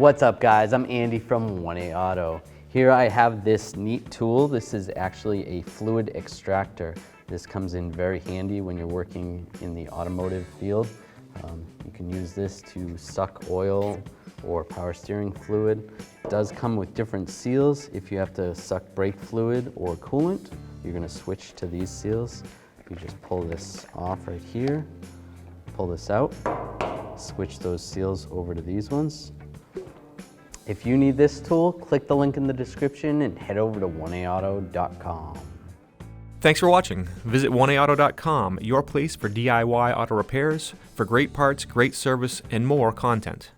What's up guys, I'm Andy from 1A Auto. Here I have this neat tool. This is actually a fluid extractor. This comes in very handy when you're working in the automotive field. You can use this to suck oil or power steering fluid. It does come with different seals. If you have to suck brake fluid or coolant, you're going to switch to these seals. You just pull this off right here, pull this out, switch those seals over to these ones. If you need this tool, click the link in the description and head over to 1aauto.com. Thanks for watching. Visit 1aauto.com, your place for DIY auto repairs, for great parts, great service, and more content.